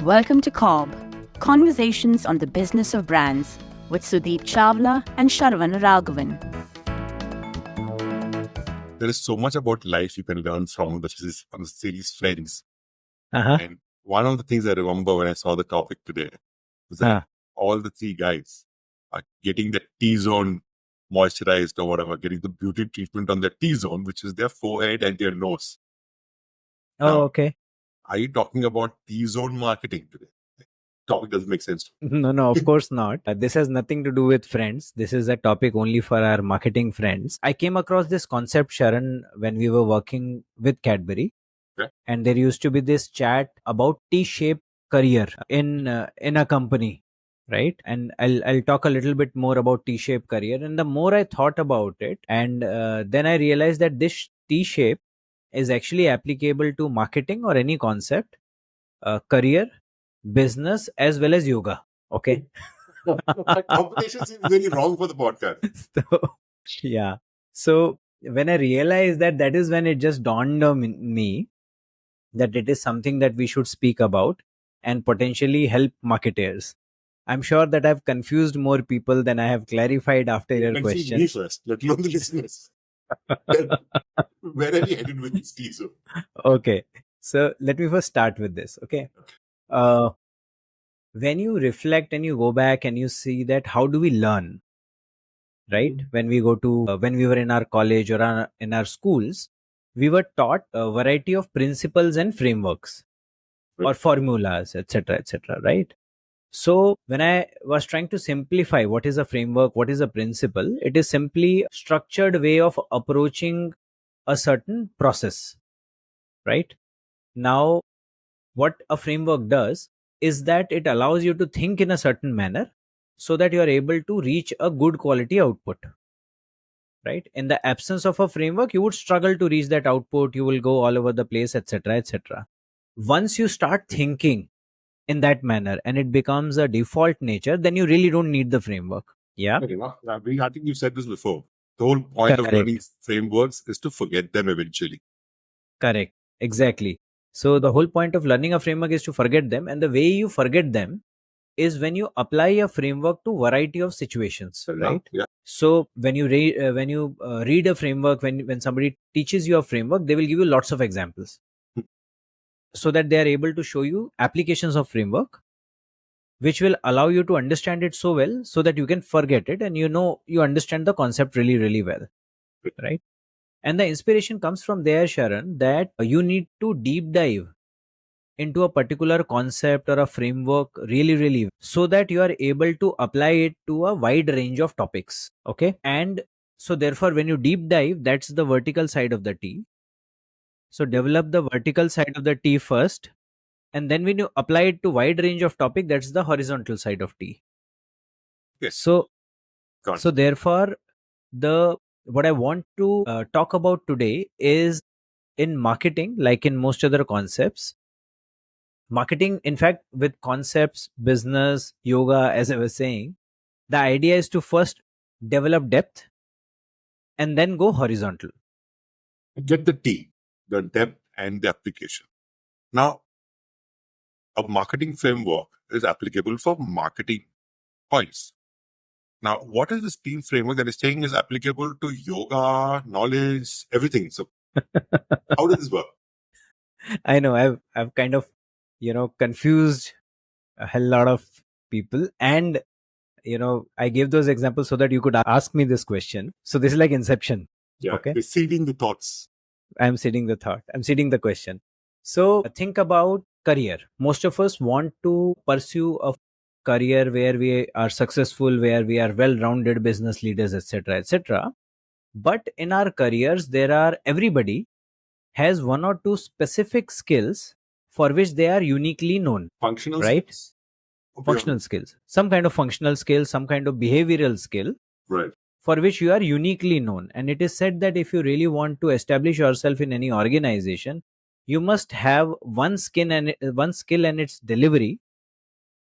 Welcome to CoBB, Conversations on the Business of Brands with Sudeep Chawla and Sharan Raghavan. There is so much about life you can learn from the series Friends. Uh-huh. And one of the things I remember when I saw the topic today was that all the three guys are getting the T-zone moisturized or whatever, getting the beauty treatment on their T-zone, which is their forehead and their nose. Oh, Now, okay. Are you talking about T-zone marketing today? Topic doesn't make sense. No, of course not. This has nothing to do with friends. This is a topic only for our marketing friends. I came across this concept, Sharan, when we were working with Cadbury. Okay. And there used to be this chat about T-shaped career in a company, right? And I'll talk a little bit more about T-shaped career. And the more I thought about it, and then I realized that this T-shape is actually applicable to marketing or any concept, career, business, as well as yoga. Okay. Combination seems very wrong for the podcast. Yeah. So when I realized that is when it just dawned on me that it is something that we should speak about and potentially help marketers. I'm sure that I've confused more people than I have clarified after your question. Me first, let alone the listeners. Where are you headed with this teaser? Okay. So let me first start with this. Okay. When you reflect and you go back and you see that how do we learn, right? When we go to when we were in our college or in our schools, we were taught a variety of principles and frameworks or formulas, etc., right? So when I was trying to simplify what is a framework, what is a principle, it is simply a structured way of approaching a certain process, right? Now, what a framework does is that it allows you to think in a certain manner so that you are able to reach a good quality output, right? In the absence of a framework, you would struggle to reach that output. You will go all over the place, etc. Once you start thinking in that manner and it becomes a default nature, then you really don't need the framework. Yeah. I think you've said this before. The whole point of learning frameworks is to forget them eventually. Correct. Exactly. So the whole point of learning a framework is to forget them. And the way you forget them is when you apply a framework to variety of situations, right? Yeah. So when you read a framework, when somebody teaches you a framework, they will give you lots of examples so that they are able to show you applications of framework which will allow you to understand it so well so that you can forget it and you understand the concept really, really well, right? And the inspiration comes from there, Sharan, that you need to deep dive into a particular concept or a framework really, really, so that you are able to apply it to a wide range of topics. Okay. And so therefore, when you deep dive, that's the vertical side of the T. So develop the vertical side of the T first. And then when you apply it to wide range of topic, that's the horizontal side of T. Yes. So therefore, what I want to talk about today is in marketing, like in most other concepts, marketing, in fact, with concepts, business, yoga, as I was saying, the idea is to first develop depth and then go horizontal. Get the T, the depth and the application. Now, a marketing framework is applicable for marketing points. Now, what is this team framework that is saying is applicable to yoga, knowledge, everything? So, how does this work? I know I've kind of confused a hell lot of people, and I gave those examples so that you could ask me this question. So this is like Inception. Yeah, okay. They're seeding the thoughts. I'm seeding the thought. I'm seeding the question. So think about career. Most of us want to pursue a career where we are successful, where we are well-rounded business leaders, etc. But in our careers, everybody has one or two specific skills for which they are uniquely known. Functional right? skills? Functional skills. Some kind of functional skill, some kind of behavioral skill. Right. For which you are uniquely known. And it is said that if you really want to establish yourself in any organization, you must have one skill and its delivery,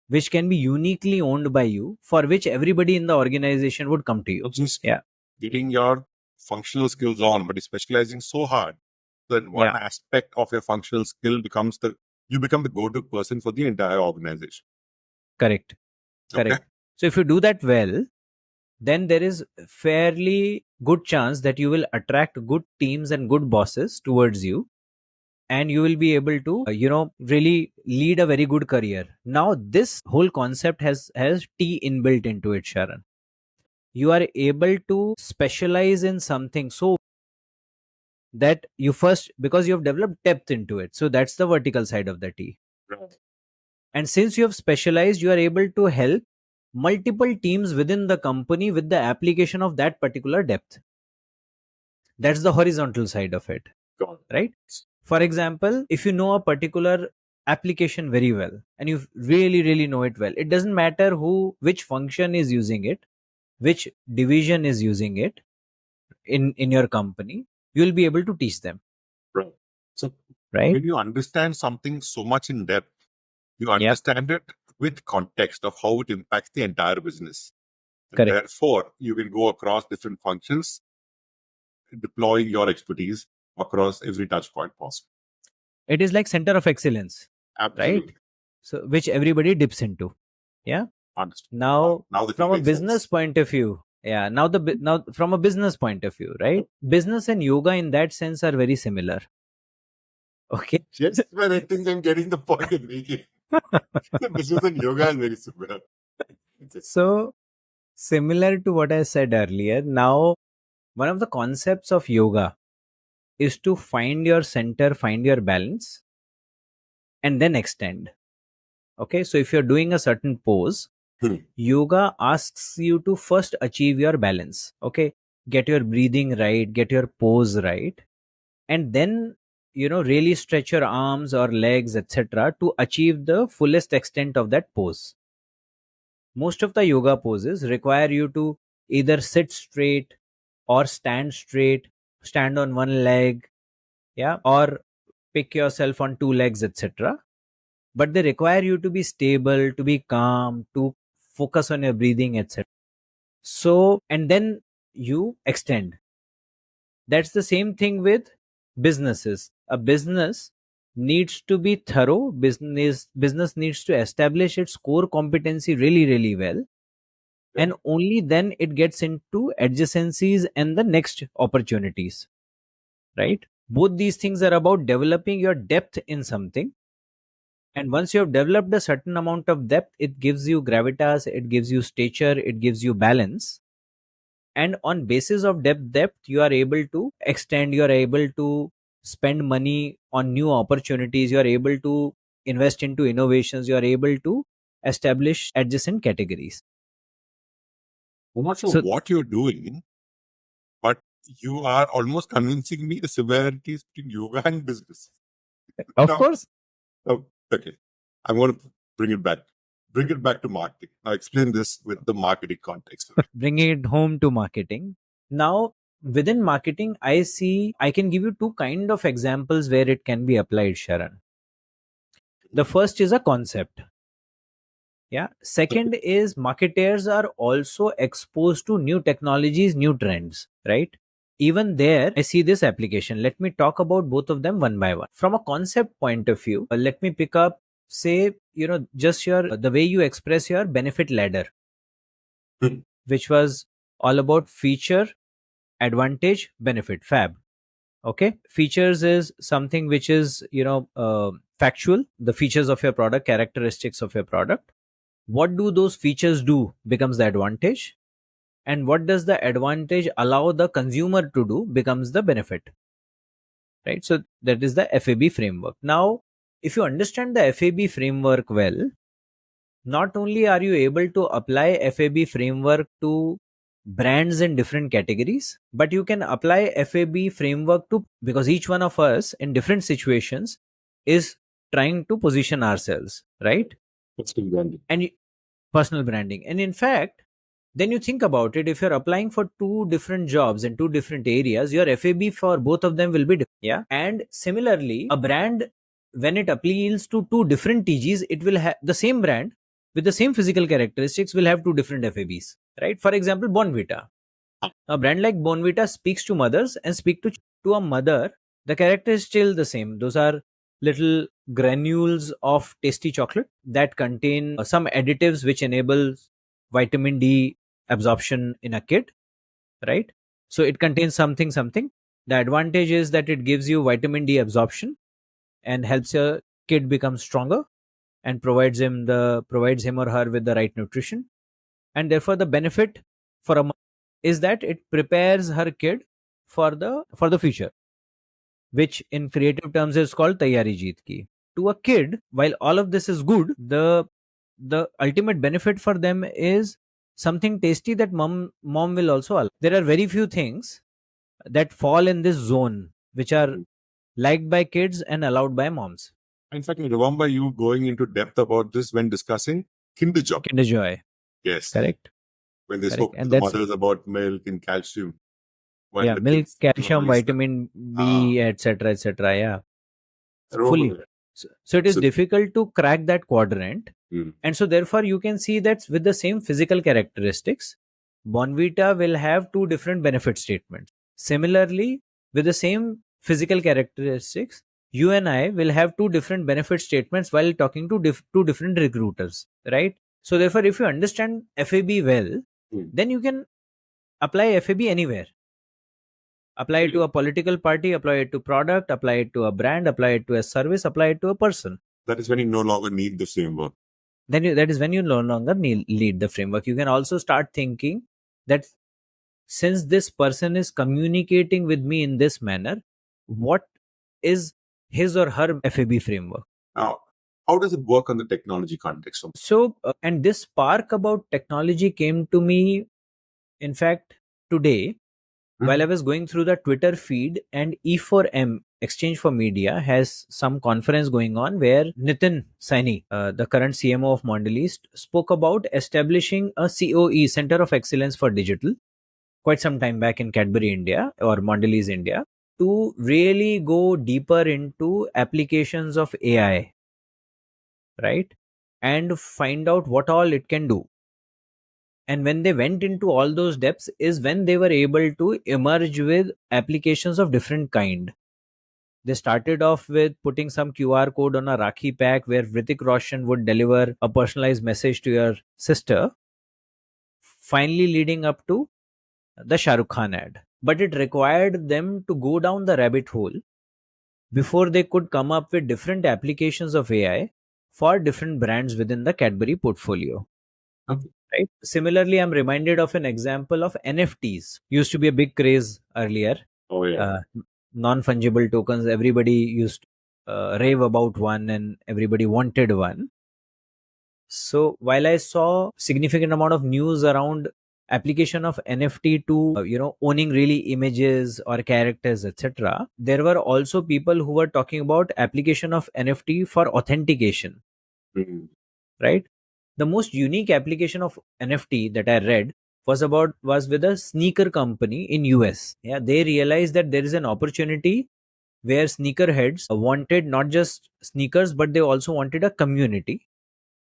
which can be uniquely owned by you, for which everybody in the organization would come to you. Just getting your functional skills on, but specializing so hard that one aspect of your functional skill becomes the you become the go-to person for the entire organization. Correct. Okay. Correct. So if you do that well, then there is fairly good chance that you will attract good teams and good bosses towards you, and you will be able to really lead a very good career. Now this whole concept has T inbuilt into it, Sharan. You are able to specialize in something so that you first, because you have developed depth into it, so that's the vertical side of the T. Right. And since you have specialized, you are able to help multiple teams within the company with the application of that particular depth. That's the horizontal side of it, Got it. right? For example, if you know a particular application very well and you really know it well, it doesn't matter which function is using it, which division is using it in your company, you will be able to teach them. Right. So Right. when you understand something so much in depth, you Yep. understand it with context of how it impacts the entire business. And Correct. therefore, you can go across different functions, deploying your expertise across every touch point possible. It is like center of excellence, Absolutely. right? So which everybody dips into. Yeah. Understood. Now the from a thing makes business sense. point of view, yeah, now from a business point of view, right? Business and yoga in that sense are very similar. Okay. Yes, but I think I'm getting the point you're making. The business and yoga is very similar. So similar to what I said earlier, now one of the concepts of yoga is to find your center, find your balance, and then extend. Okay, so if you're doing a certain pose, yoga asks you to first achieve your balance. Okay, get your breathing right, get your pose right, and then really stretch your arms or legs, etc., to achieve the fullest extent of that pose. Most of the yoga poses require you to either sit straight or stand straight, stand on one leg, yeah, or pick yourself on two legs, etc. But they require you to be stable, to be calm, to focus on your breathing, etc. So, and then you extend. That's the same thing with businesses. A business needs to be thorough. Business needs to establish its core competency really well, and only then it gets into adjacencies and the next opportunities, right? Both these things are about developing your depth in something, and once you have developed a certain amount of depth, it gives you gravitas, it gives you stature, it gives you balance, and on basis of depth you are able to extend, you are able to spend money on new opportunities, you are able to invest into innovations, you are able to establish adjacent categories. I'm not sure So- what you're doing, but you are almost convincing me the similarities between yoga and business. Of No. course, Oh, okay. I'm going to bring it back. Bring it back to marketing. Now explain this with the marketing context. bringing it home to marketing. Now, within marketing, I can give you two kind of examples where it can be applied, Sharan. The first is a concept. Yeah. Second is marketers are also exposed to new technologies, new trends, right? Even there, I see this application. Let me talk about both of them one by one. From a concept point of view, let me pick up, say, just the way you express your benefit ladder, which was all about feature, advantage, benefit, fab. Okay. Features is something which is, factual, the features of your product, characteristics of your product. What do those features do becomes the advantage, and what does the advantage allow the consumer to do becomes the benefit, right? So that is the FAB framework. Now if you understand the FAB framework well, not only are you able to apply FAB framework to brands in different categories, but you can apply FAB framework to, because each one of us in different situations is trying to position ourselves, right? And personal branding. And in fact, then you think about it, if you're applying for two different jobs in two different areas, your FAB for both of them will be different. Yeah. And similarly, a brand, when it appeals to two different TGs, it will have the same brand with the same physical characteristics will have two different FABs, right? For example, Bonvita. A brand like Bonvita speaks to mothers and speak to a mother. The character is still the same. Those are little granules of tasty chocolate that contain some additives which enable vitamin D absorption in a kid, right? So it contains something. The advantage is that it gives you vitamin D absorption and helps your kid become stronger and provides him or her with the right nutrition. And therefore the benefit for a mom is that it prepares her kid for the future, which in creative terms is called tayari jeet ki. To a kid, while all of this is good, the ultimate benefit for them is something tasty that mom will also allow. There are very few things that fall in this zone which are liked by kids and allowed by moms. In fact, I remember you going into depth about this when discussing Kinder Joy. Kinder Joy, Yes. correct. When they Correct. spoke And to the that's- mothers about milk and calcium. When Yeah, the milk, kids calcium, only start- vitamin B, etc., yeah, I remember fully. that. So it is So- difficult to crack that quadrant. Mm. And so therefore you can see that with the same physical characteristics, Bonvita will have two different benefit statements. Similarly, with the same physical characteristics, you and I will have two different benefit statements while talking to two different recruiters, right? So therefore, if you understand FAB well, then you can apply FAB anywhere. Apply it to a political party, apply it to product, apply it to a brand, apply it to a service, apply it to a person. That is when you no longer need the framework. That is when you no longer lead the framework. You can also start thinking that since this person is communicating with me in this manner, what is his or her FAB framework? Now, how does it work on the technology context? So, and this spark about technology came to me, in fact, today, while I was going through the Twitter feed, and E4M, Exchange for Media, has some conference going on where Nitin Saini, the current CMO of Mondelez, spoke about establishing a COE, Center of Excellence for Digital, quite some time back in Cadbury India or Mondelez India, to really go deeper into applications of AI, right? And find out what all it can do. And when they went into all those depths is when they were able to emerge with applications of different kind. They started off with putting some QR code on a Rakhi pack where Hrithik Roshan would deliver a personalized message to your sister, finally leading up to the Shah Rukh Khan ad. But it required them to go down the rabbit hole before they could come up with different applications of AI for different brands within the Cadbury portfolio. Okay. Right. Similarly, I'm reminded of an example of NFTs. Used to be a big craze earlier. Oh, yeah. Non-fungible tokens. Everybody used to rave about one, and everybody wanted one. So while I saw significant amount of news around application of NFT to owning really images or characters, etc., there were also people who were talking about application of NFT for authentication. Mhm. Right. The most unique application of NFT that I read was with a sneaker company in US. Yeah, they realized that there is an opportunity where sneakerheads wanted not just sneakers, but they also wanted a community.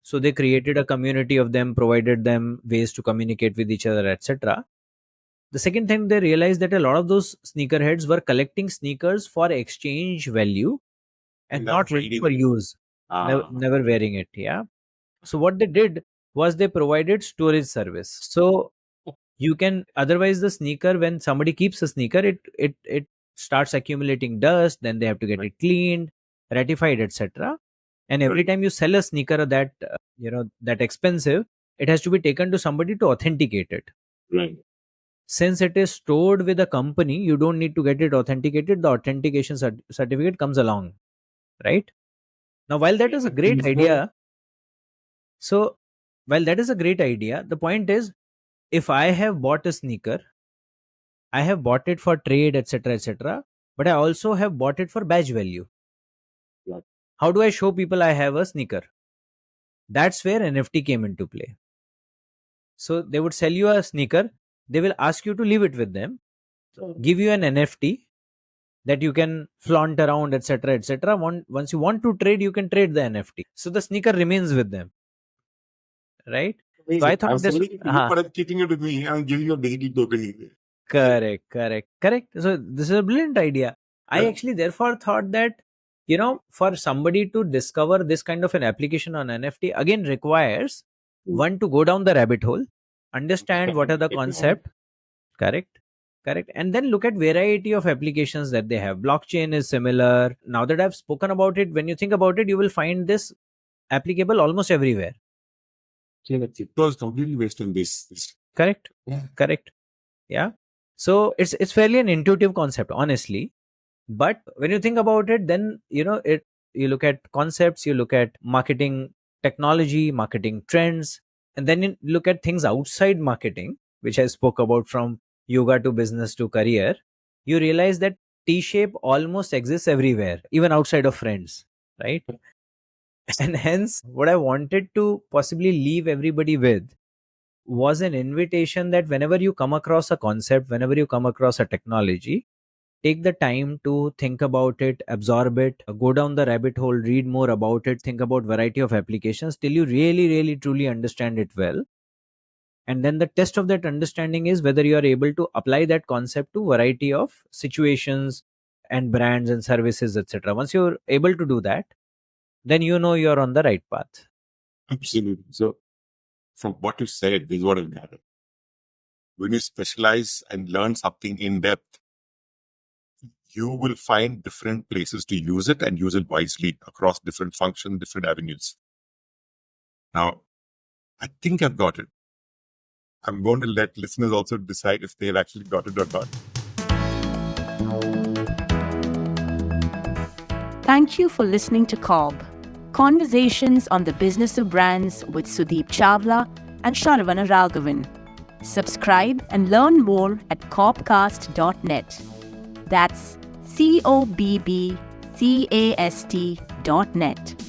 So they created a community of them, provided them ways to communicate with each other, etc. The second thing they realized that a lot of those sneakerheads were collecting sneakers for exchange value and never not ready reading for it. use, never wearing it. Yeah. So what they did was they provided storage service. So you can, otherwise the sneaker, when somebody keeps a sneaker, it starts accumulating dust, then they have to get it cleaned, ratified, etc. And every time you sell a sneaker that that expensive, it has to be taken to somebody to authenticate it. Right. Since it is stored with a company, you don't need to get it authenticated. The authentication certificate comes along, right? Now, while that is a great idea, so while that is a great idea, the point is, if I have bought a sneaker, I have bought it for trade, etc., but I also have bought it for badge value. Yeah. How do I show people I have a sneaker? That's where NFT came into play. So they would sell you a sneaker, they will ask you to leave it with them, give you an NFT that you can flaunt around, etc. Once you want to trade, you can trade the NFT. So the sneaker remains with them, right? Amazing. So I thought I'm this. selling it to you, but I'm keeping it with me. I'm giving you a digital token. Correct. So this is a brilliant idea. I Yeah. actually therefore thought that for somebody to discover this kind of an application on NFT again requires one to go down the rabbit hole, understand what are the concept. Correct. And then look at variety of applications that they have. Blockchain is similar. Now that I've spoken about it, when you think about it, you will find this applicable almost everywhere. It was completely based on this. Correct. Yeah. Correct. Yeah. So it's fairly an intuitive concept, honestly. But when you think about it, then you look at concepts, you look at marketing technology, marketing trends, and then you look at things outside marketing, which I spoke about, from yoga to business to career. You realize that T-shape almost exists everywhere, even outside of friends, right? And hence, what I wanted to possibly leave everybody with was an invitation that whenever you come across a concept, whenever you come across a technology, take the time to think about it, absorb it, go down the rabbit hole, read more about it, think about variety of applications till you really, really, truly understand it well. And then the test of that understanding is whether you are able to apply that concept to variety of situations and brands and services, etc. Once you're able to do that, then you're on the right path. Absolutely. So from what you said, this is what I've gathered. When you specialize and learn something in depth, you will find different places to use it and use it wisely across different functions, different avenues. Now, I think I've got it. I'm going to let listeners also decide if they've actually got it or not. Thank you for listening to CoBB, Conversations on the Business of Brands with Sudeep Chawla and Sharan Raghavan. Subscribe and learn more at cobcast.net. That's CoBBcast.net.